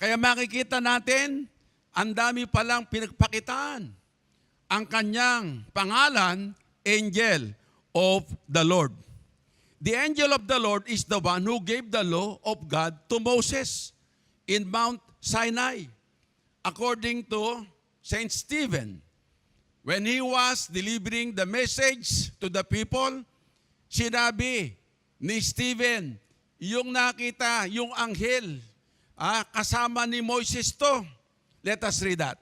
Kaya makikita natin, ang dami palang pinagpakitaan. Ang kanyang pangalan, Angel of the Lord. The angel of the Lord is the one who gave the law of God to Moses in Mount Sinai. According to Saint Stephen, when he was delivering the message to the people, sinabi ni Stephen, yung nakita, yung anghel, kasama ni Moses to. Let us read that.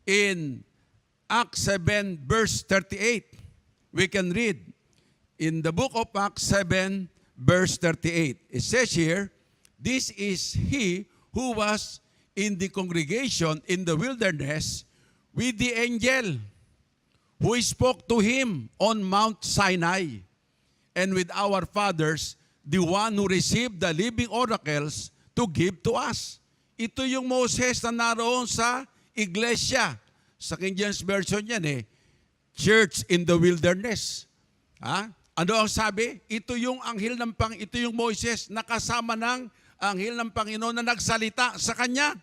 In Acts 7 verse 38, we can read in the book of Acts 7 verse 38. It says here, this is he who was in the congregation in the wilderness with the angel who spoke to him on Mount Sinai, and with our fathers, the one who received the living oracles to give to us. Ito yung Moses na naroon sa iglesia. Sa King James Version yan church in the wilderness. Ano ang sabi? Ito yung anghel ng ito yung Moses na kasama ng anghel ng Panginoon na nagsalita sa kanya.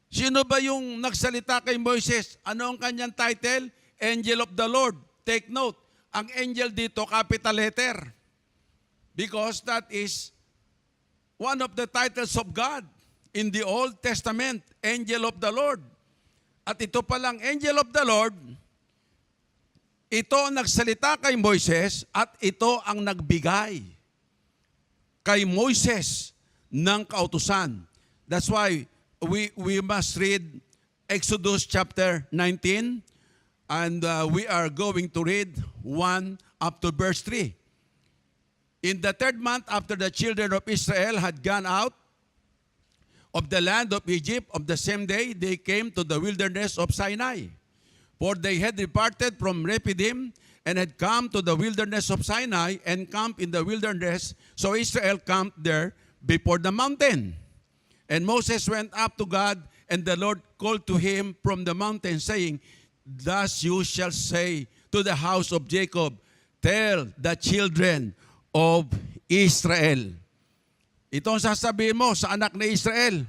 Sino ba yung nagsalita kay Moses? Ano ang kanyang title? Angel of the Lord. Take note, ang angel dito, capital letter. Because that is one of the titles of God in the Old Testament, angel of the Lord. At ito palang angel of the Lord, ito ang nagsalita kay Moises at ito ang nagbigay kay Moises ng kautusan. That's why we must read Exodus chapter 19 and we are going to read 1 up to verse 3. In the third month after the children of Israel had gone out of the land of Egypt, of the same day they came to the wilderness of Sinai. For they had departed from Rephidim and had come to the wilderness of Sinai and camped in the wilderness. So Israel camped there before the mountain. And Moses went up to God, and the Lord called to him from the mountain, saying, thus you shall say to the house of Jacob, tell the children of Israel. Ito ang sasabihin mo sa anak ni Israel.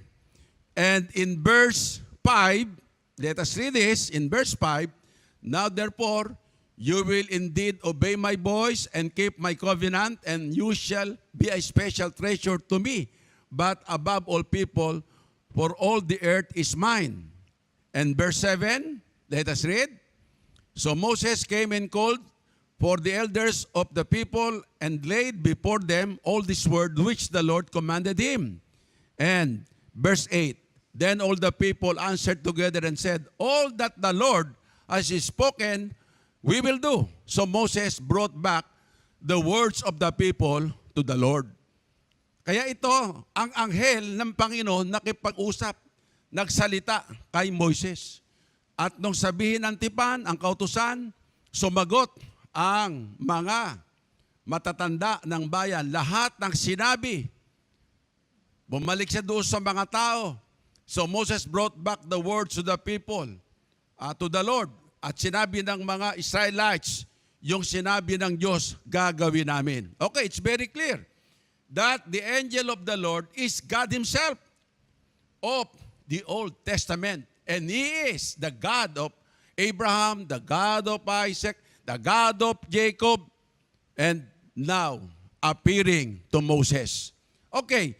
And in verse 5, let us read this, in verse 5, now therefore, you will indeed obey my voice and keep my covenant, and you shall be a special treasure to me, but above all people, for all the earth is mine. And verse 7, let us read. So Moses came and called for the elders of the people and laid before them all this word which the Lord commanded him. And verse 8, then all the people answered together and said, all that the Lord has spoken, we will do. So Moses brought back the words of the people to the Lord. Kaya ito, ang anghel ng Panginoon nakipag-usap, nagsalita kay Moises. At nung sabihin ng tipan, ang kautusan, sumagot ang mga matatanda ng bayan. Lahat ng sinabi, bumalik siya doon sa mga tao. So Moses brought back the words to the people, to the Lord. At sinabi ng mga Israelites, yung sinabi ng Diyos, gagawin namin. Okay, it's very clear that the angel of the Lord is God Himself of the Old Testament. And He is the God of Abraham, the God of Isaac, the God of Jacob, and now appearing to Moses. Okay,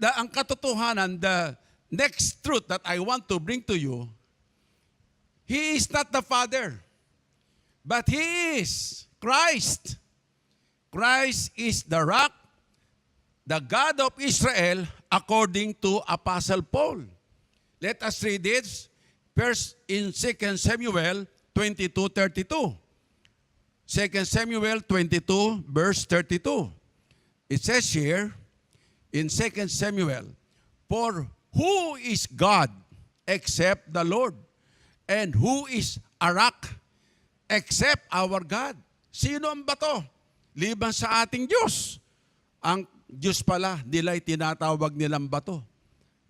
ang katotohanan, the next truth that I want to bring to you, He is not the Father, but He is Christ. Christ is the rock, the God of Israel, according to Apostle Paul. Let us read this first in 2 Samuel 22:32. 2 Samuel 22, verse 32. It says here, in 2 Samuel, for who is God except the Lord? And who is a rock except our God? Sino ang bato? Liban sa ating Diyos. Ang Diyos pala nila'y tinatawag nilang bato.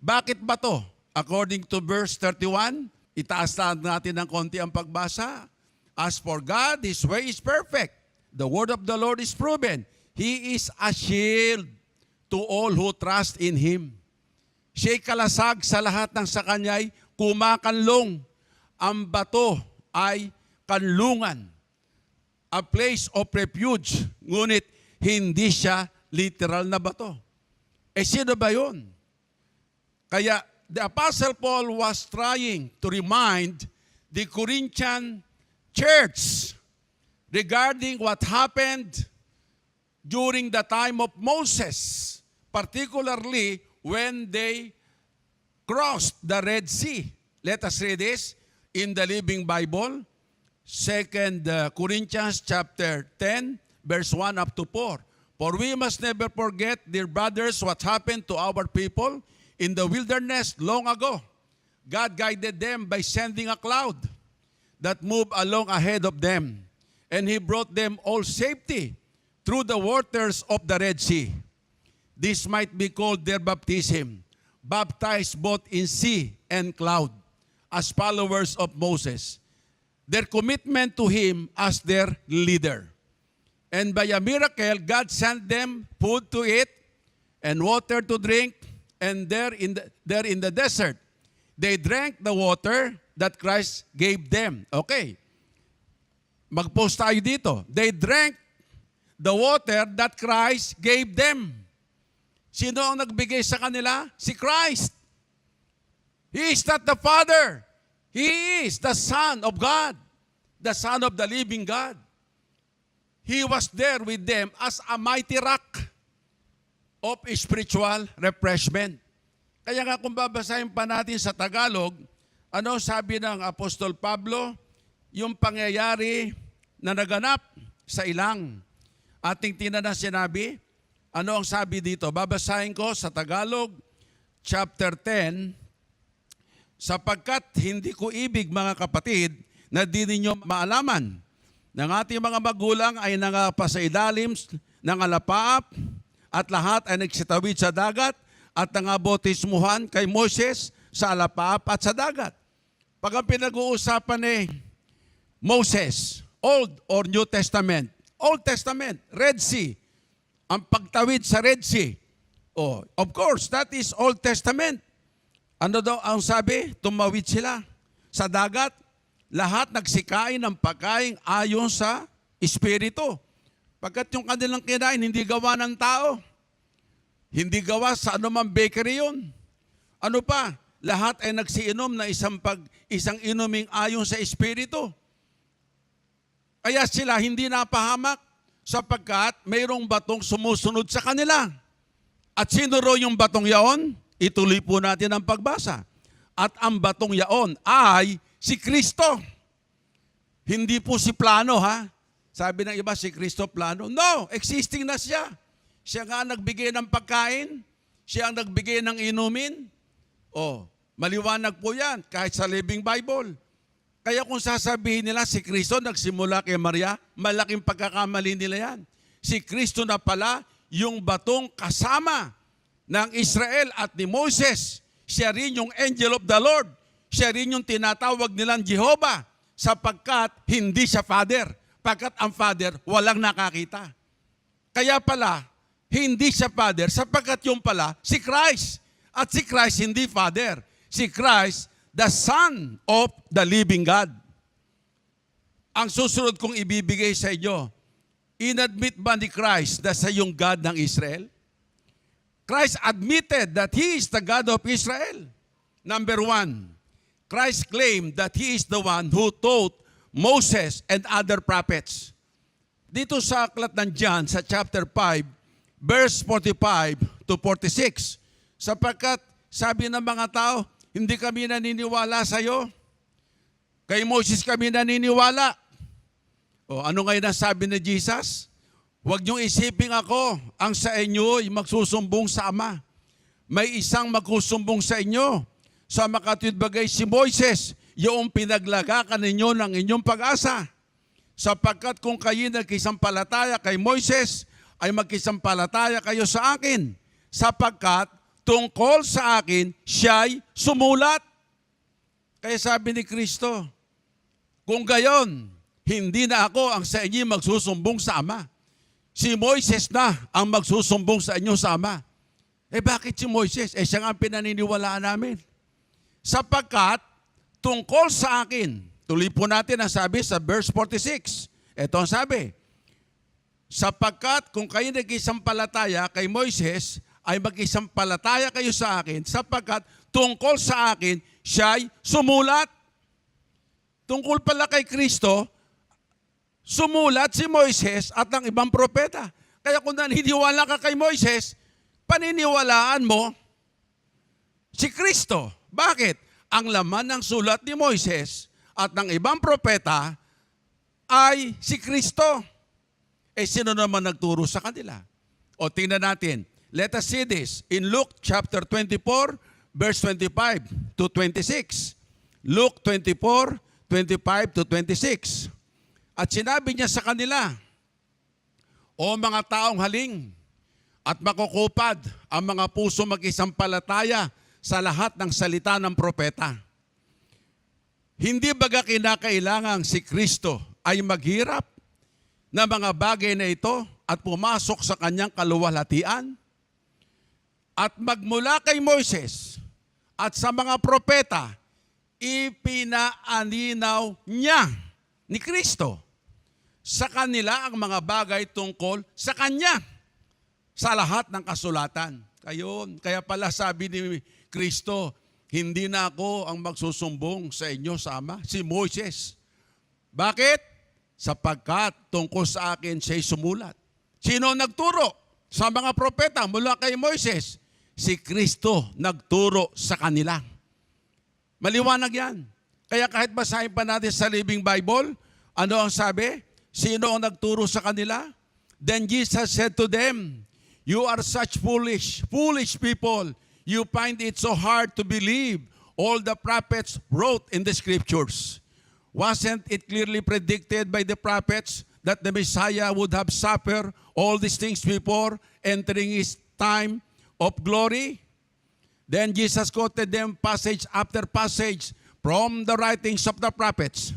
Bakit bato? According to verse 31, itaas natin ng konti ang pagbasa. As for God, His way is perfect. The word of the Lord is proven. He is a shield to all who trust in Him. Siya'y kalasag sa lahat ng sa kanya'y kumakanlong. Ang bato ay kanlungan, a place of refuge, ngunit hindi siya literal na bato. Sino ba yun? Kaya the Apostle Paul was trying to remind the Corinthian church regarding what happened during the time of Moses, particularly when they crossed the Red Sea. Let us read this in the Living Bible, 2 Corinthians chapter 10, verse 1 up to 4. For we must never forget, dear brothers, what happened to our people in the wilderness long ago. God guided them by sending a cloud that moved along ahead of them, and He brought them all safety through the waters of the Red Sea. This might be called their baptism, baptized both in sea and cloud, as followers of Moses, their commitment to Him as their leader. And by a miracle, God sent them food to eat and water to drink, and there in the desert, they drank the water that Christ gave them. Okay, mag-post tayo dito. They drank the water that Christ gave them. Sino ang nagbigay sa kanila? Si Christ. He is not the Father. He is the Son of God, the Son of the living God. He was there with them as a mighty rock of spiritual refreshment. Kaya nga kung babasahin pa natin sa Tagalog, ano sabi ng Apostol Pablo? Yung pangyayari na naganap sa ilang. Ating tinanan sinabi, ano ang sabi dito? Babasahin ko sa Tagalog, chapter 10, sapagkat hindi ko ibig, mga kapatid, na di ninyo maalaman ng ating mga magulang ay nangapa sa ilalim ng alapaap at lahat ay nagsitawid sa dagat at nangabotismuhan kay Moses sa alapaap at sa dagat. Pag ang pinag-uusapan ni Moses, Old or New Testament? Old Testament, Red Sea. Ang pagtawid sa Red Sea. Oh, of course, that is Old Testament. Ano daw ang sabi? Tumawid sila sa dagat. Lahat nagsikain ng pagkain ayon sa Espiritu. Pagkat yung kanilang kinain, hindi gawa ng tao. Hindi gawa sa anumang bakery yun. Ano pa? Lahat ay nagsiinom na isang inuming ayon sa Espiritu. Kaya sila hindi napahamak sapagkat mayroong batong sumusunod sa kanila. At sino ro yung batong yaon? Ituloy po natin ang pagbasa. At ang batong yaon ay si Kristo. Hindi po si plano, ha? Sabi ng iba, si Kristo plano. No, existing na siya. Siya nga nagbigay ng pagkain. Siya ang nagbigay ng inumin. Oh, maliwanag po yan, kahit sa Living Bible. Kaya kung sasabihin nila si Kristo nagsimula kay Maria, malaking pagkakamali nila yan. Si Kristo na pala yung batong kasama ng Israel at ni Moses. Siya rin yung angel of the Lord. Siya rin yung tinatawag nilang Jehovah sapagkat hindi siya Father. Pagkat ang Father walang nakakita. Kaya pala, hindi siya Father sapagkat yung pala si Christ. At si Christ hindi Father. Si Christ, the Son of the living God. Ang susunod kong ibibigay sa inyo, inadmit ba ni Christ na siya yung God ng Israel? Christ admitted that He is the God of Israel. Number one, Christ claimed that He is the one who taught Moses and other prophets. Dito sa aklat ng John, sa chapter 5, verse 45 to 46, sapagkat sabi ng mga tao, hindi kami naniniwala sa iyo. Kay Moses kami naniniwala. O ano ngayon ang sabi ni Jesus? Huwag niyong isipin ako, ang sa inyo ay magsusumbong sa Ama. May isang magsusumbong sa inyo. Sa makatwid bagay si Moises, yung pinaglagakan ninyo ng inyong pag-asa. Sapagkat kung kayo nagkisampalataya kay Moises, ay magkisampalataya kayo sa akin. Sapagkat tungkol sa akin, siya'y sumulat. Kaya sabi ni Kristo, kung gayon, hindi na ako ang sa inyo magsusumbong sa Ama. Si Moises na ang magsusumbong sa inyo sa Ama. Bakit si Moises? Siya nga ang pinaniniwalaan namin. Sapagkat tungkol sa akin, tuloy po natin ang sabi sa verse 46. Ito ang sabi, sapagkat kung kayo nag-isampalataya kay Moises, ay mag-isampalataya kayo sa akin, sapagkat tungkol sa akin, siya'y sumulat. Tungkol pala kay Kristo, sumulat si Moises at ang ibang propeta. Kaya kung naniniwala ka kay Moises, paniniwalaan mo si Kristo. Bakit? Ang laman ng sulat ni Moises at ng ibang propeta ay si Kristo. Sino naman nagturo sa kanila? O tingnan natin. Let us see this in Luke chapter 24, verse 25 to 26. Luke 24, 25 to 26. At sinabi niya sa kanila, o mga taong haling, at makukupad ang mga puso mag-isampalataya sa lahat ng salita ng propeta. Hindi baga kinakailangang si Kristo ay maghirap na mga bagay na ito at pumasok sa kanyang kaluwalhatian? At magmula kay Moises at sa mga propeta, ipinaaninaw niya ni Kristo sa kanila ang mga bagay tungkol sa kanya sa lahat ng kasulatan. Kaya pala sabi ni Kristo, hindi na ako ang magsusumbong sa inyo sa Ama, si Moises. Bakit? Sapagkat tungkol sa akin siya'y sumulat. Sino nagturo? Sa mga propeta mula kay Moises. Si Kristo nagturo sa kanila. Maliwanag yan. Kaya kahit basahin pa natin sa Living Bible, ano ang sabi? Sino ang nagturo sa kanila? Then Jesus said to them, you are such foolish people. You find it so hard to believe all the prophets wrote in the scriptures. Wasn't it clearly predicted by the prophets that the Messiah would have suffered all these things before entering his time of glory? Then Jesus quoted them passage after passage from the writings of the prophets,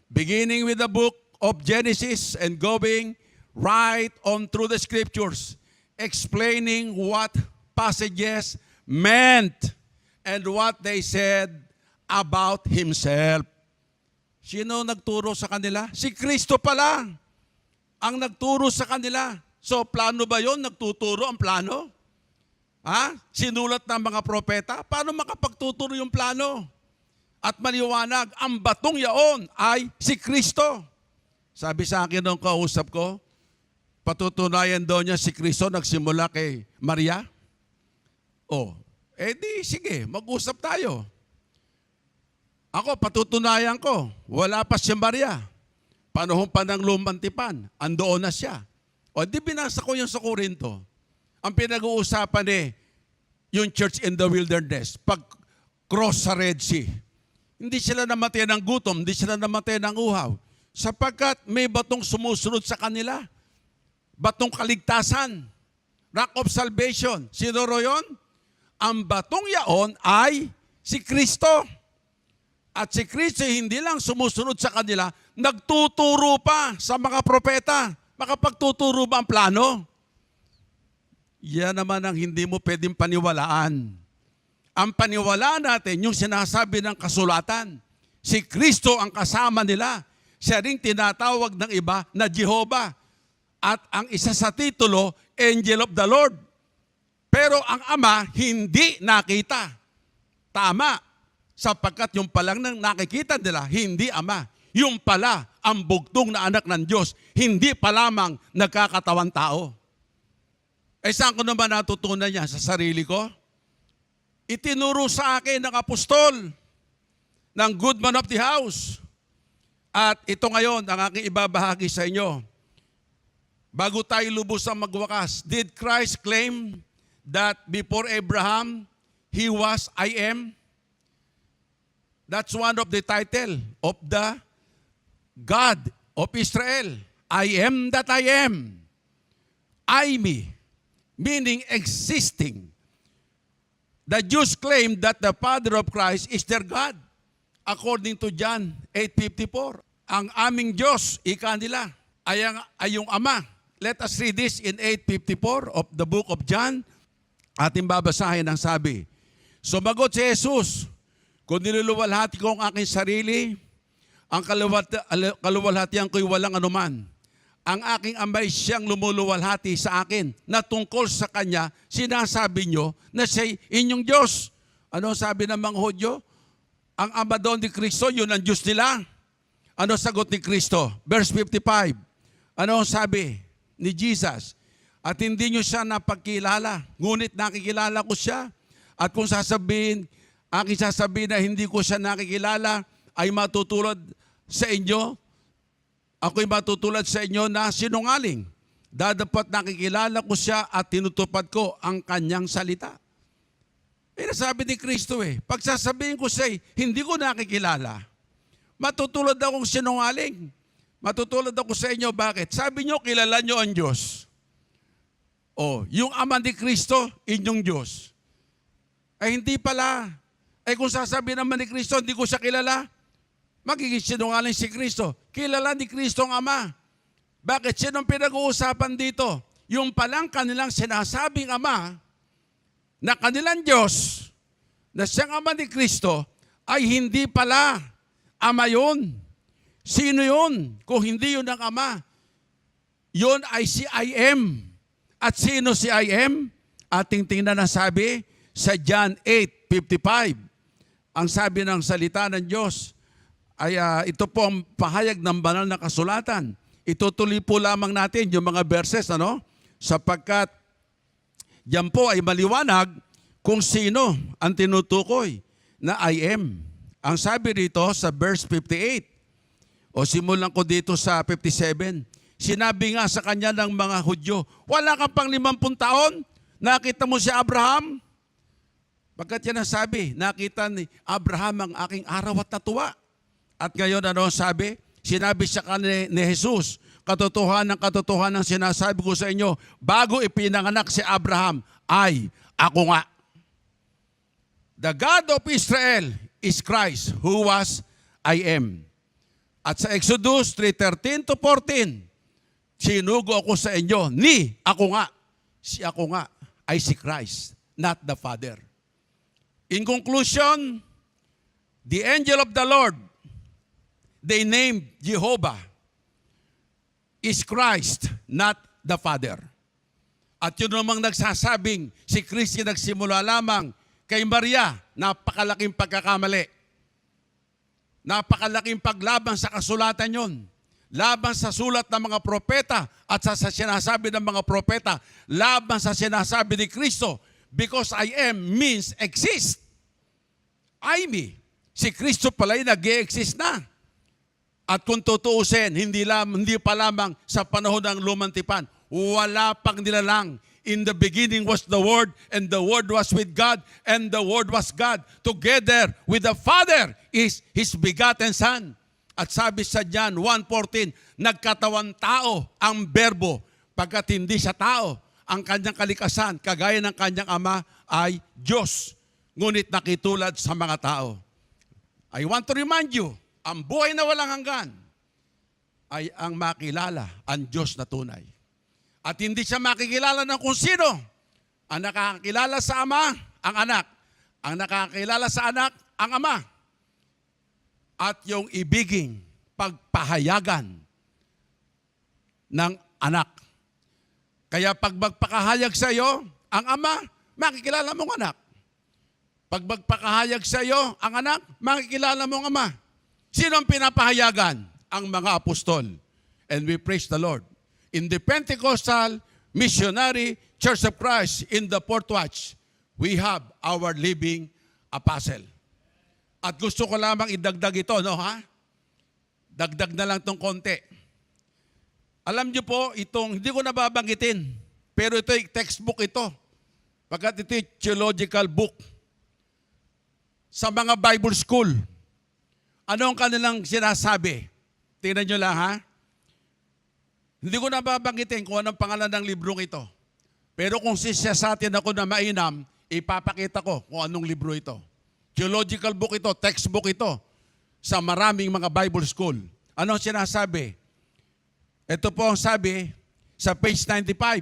beginning with the book of Genesis and going right on through the scriptures, explaining what passages meant and what they said about himself. Sino nagturo sa kanila? Si Kristo pala ang nagturo sa kanila. So, plano ba yon? Nagtuturo ang plano? Sinulat ng mga propeta? Paano makapagtuturo yung plano? At maliwanag, ang batong yaon ay si Kristo. Sabi sa akin nung kausap ko, patutunayan daw niya si Kristo nagsimula kay Maria. Sige, mag-usap tayo. Ako, patutunayan ko, wala pa si Maria. Panahon pa ng lumang tipan, andoon na siya. Binasa ko yung sa Corinto. Ang pinag-uusapan yung church in the wilderness, pag-cross sa Red Sea. Hindi sila namatay ng gutom, hindi sila namatay ng uhaw. Sapagkat may batong sumusunod sa kanila. Batong kaligtasan. Rock of salvation. Sino yun? Ang batong yaon ay si Kristo. At si Kristo hindi lang sumusunod sa kanila, nagtuturo pa sa mga propeta. Makapagtuturo ba ang plano? Yan naman ang hindi mo pwedeng paniwalaan. Ang paniwalaan natin, yung sinasabi ng kasulatan. Si Kristo ang kasama nila. Siya ring tinatawag ng iba na Jehovah. At ang isa sa titulo, Angel of the Lord. Pero ang Ama, hindi nakita. Tama. Sapagkat yung palang nang nakikita nila, hindi Ama. Yung pala, ang bugtong na anak ng Diyos, hindi pa lamang nagkakatawan tao. Saan ko naman natutunan niya? Sa sarili ko? Itinuro sa akin ng apostol, ng good man of the house. At ito ngayon, ang aking ibabahagi sa inyo. Bago tayo lubusang magwakas, did Christ claim that before Abraham, He was I am? That's one of the title of the God of Israel. I am that I am. I me, meaning existing. The Jews claim that the Father of Christ is their God. According to John 8:54. Ang aming Diyos, ika nila, ay yung Ama. Let us read this in 8:54 of the book of John. Ating babasahin ang sabi. Sumagot si Jesus, kung niluluwalhati ko ang aking sarili, ang kaluwalhatian ko'y walang anuman. Ang aking amay siyang lumuluwalhati sa akin na tungkol sa Kanya, sinasabi nyo na siya'y inyong Diyos. Ano sabi ng mga Hudyo? Ang ama doon ni Kristo, yun ang Diyos nila. Ano sagot ni Kristo? Verse 55. Ano sabi ni Jesus? At hindi nyo siya napagkilala, ngunit nakikilala ko siya. At kung aking sasabihin na hindi ko siya nakikilala, ay matutulad sa inyo, ako'y matutulad sa inyo na sinungaling. Dadapat nakikilala ko siya at tinutupad ko ang kanyang salita. Sabi ni Kristo pag sasabihin ko siya, hindi ko nakikilala, matutulad akong sinungaling. Matutulad ako sa inyo, bakit? Sabi nyo, kilala nyo ang Diyos. Yung ama ni Kristo, inyong Diyos. Ay hindi pala. Ay kung sasabihin naman ni Kristo, hindi ko siya kilala, magiging sinungaling si Kristo. Kilala ni Kristo ang Ama. Bakit? Sinong pinag-uusapan dito? Yung palang kanilang sinasabing Ama, na kanilang Diyos, na siyang Ama ni Kristo, ay hindi pala Ama yun. Sino yun? Kung hindi yun ang Ama, yun ay si I am. At sino si I am? Ating tingnan ang sabi sa John 8:55. Ang sabi ng salita ng Diyos ay ito po ang pahayag ng banal na kasulatan. Itutuloy po lamang natin yung mga verses, sapagkat diyan po ay maliwanag kung sino ang tinutukoy na I am. Ang sabi rito sa verse 58, simulan ko dito sa 57, sinabi nga sa kanya ng mga Hudyo, wala kang pang 50 taon, nakita mo si Abraham? Pagkat yan ang sabi, nakita ni Abraham ang aking araw at natuwa. At ngayon sabi? Sinabi sa kanya ni Jesus, katotohanan sinasabi ko sa inyo, bago ipinanganak si Abraham, ay ako nga. The God of Israel is Christ, who was, I am. At sa Exodus 3:13-14, sinugo ako sa inyo, ako nga. Si ako nga ay si Christ, not the Father. In conclusion, the angel of the Lord, they named Jehovah, is Christ, not the Father. At yun namang nagsasabing si Kristo nagsimula lamang kay Maria, napakalaking pagkakamali. Napakalaking paglaban sa kasulatan yun. Laban sa sulat ng mga propeta at sa sinasabi ng mga propeta. Laban sa sinasabi ni Kristo. Because I am means exist. I me. Si Kristo pala'y nag-e-exist na. At kung tutuusin, hindi pa lamang sa panahon ng lumang tipan, wala pang nilalang. In the beginning was the Word, and the Word was with God, and the Word was God. Together with the Father is His begotten Son. At sabi sa John 1:14, nagkatawan tao ang berbo, pagkat hindi siya tao. Ang kanyang kalikasan, kagaya ng kanyang ama, ay Diyos. Ngunit nakitulad sa mga tao. I want to remind you, ang buhay na walang hanggan ay ang makilala ang Diyos na tunay. At hindi siya makikilala ng kung sino. Ang nakakilala sa Ama, ang anak. Ang nakakilala sa anak, ang Ama. At yung ibiging pagpahayagan ng anak. Kaya pag magpakahayag sa iyo, ang Ama, makikilala mong anak. Pag magpakahayag sa iyo, ang anak, makikilala mong Ama. Sino ang pinapahayagan? Ang mga apostol. And we praise the Lord. In the Pentecostal Missionary Church of Christ in the Fourth Watch, we have our living apostle. At gusto ko lamang idagdag ito, Dagdag na lang itong konti. Alam niyo po, hindi ko nababanggitin, pero ito ay textbook ito. Pagkat ito ay theological book. Sa mga Bible school, ano ang kanilang sinasabi? Tingnan nyo lang, Hindi ko nababanggitin kung anong pangalan ng librong ito. Pero kung sisyasatin ako na mainam, ipapakita ko kung anong libro ito. Theological book ito, textbook ito sa maraming mga Bible school. Ano ang sinasabi? Ito po ang sabi sa page 95.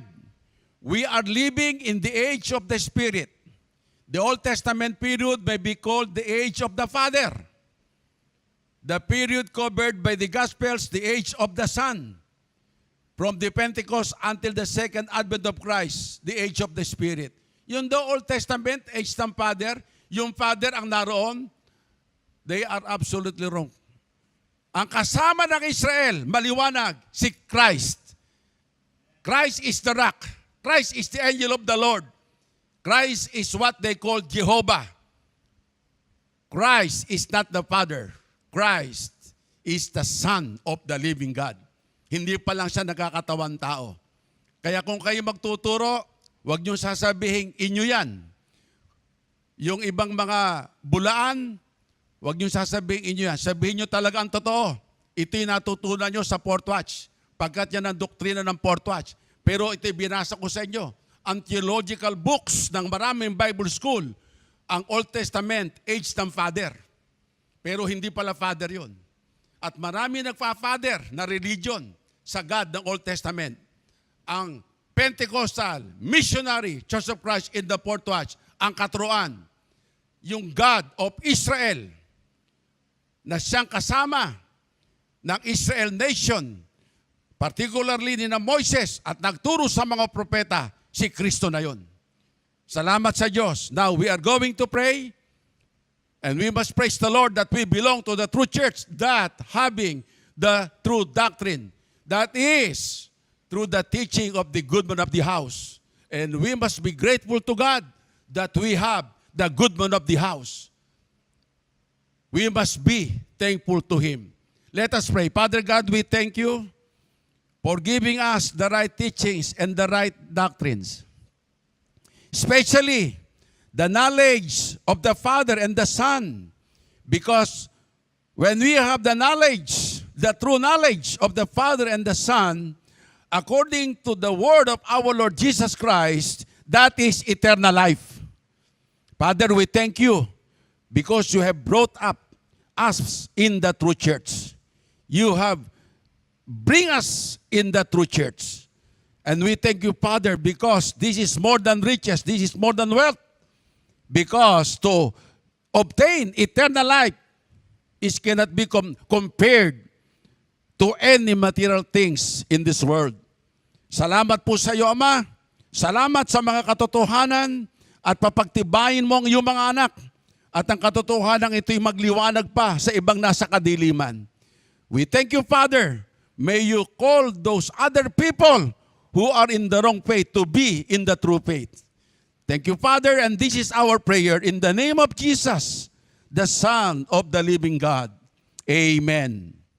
we are living in the age of the Spirit. The Old Testament period may be called the age of the Father. The period covered by the Gospels, the age of the Son. From the Pentecost until the second advent of Christ, the age of the Spirit. Yung the Old Testament, age ng Father, yung Father ang naroon, they are absolutely wrong. Ang kasama ng Israel, maliwanag, si Christ. Christ is the rock. Christ is the angel of the Lord. Christ is what they call Jehovah. Christ is not the Father. Christ is the Son of the living God. Hindi pa lang siya nagkakatawan tao. Kaya kung kayo magtuturo, huwag niyong sasabihin, inyo yan. Yung ibang mga bulaan, huwag niyong sasabihin inyo yan. Sabihin niyo talaga ang totoo. Ito yung natutunan niyo sa Fourth Watch. Pagkat yan ang doktrina ng Fourth Watch. Pero ito binasa ko sa inyo. Ang theological books ng maraming Bible school, ang Old Testament, age ng Father. Pero hindi pala Father yun. At marami nagpa-Father na religion sa God ng Old Testament. Ang Pentecostal, Missionary, Church of Christ in the Fourth Watch, ang katuruan, yung God of Israel, na siyang kasama ng Israel nation, particularly ni na Moises at nagturo sa mga propeta, si Kristo na yun. Salamat sa Diyos. Now we are going to pray and we must praise the Lord that we belong to the true church, that having the true doctrine, that is through the teaching of the good man of the house. And we must be grateful to God that we have the good man of the house. We must be thankful to Him. Let us pray. Father God, we thank you for giving us the right teachings and the right doctrines. Especially the knowledge of the Father and the Son. Because when we have the knowledge, the true knowledge of the Father and the Son, according to the word of our Lord Jesus Christ, that is eternal life. Father, we thank you because you have brought up us in the true church. You have bring us in the true church. And we thank you, Father, because this is more than riches, this is more than wealth. Because to obtain eternal life is cannot be compared to any material things in this world. Salamat po sa iyo, Ama. Salamat sa mga katotohanan at papagtibayin mo ang iyong mga anak. At ang katotohanan ito'y magliwanag pa sa ibang nasa kadiliman. We thank you, Father. May you call those other people who are in the wrong faith to be in the true faith. Thank you, Father, and this is our prayer in the name of Jesus, the Son of the living God. Amen.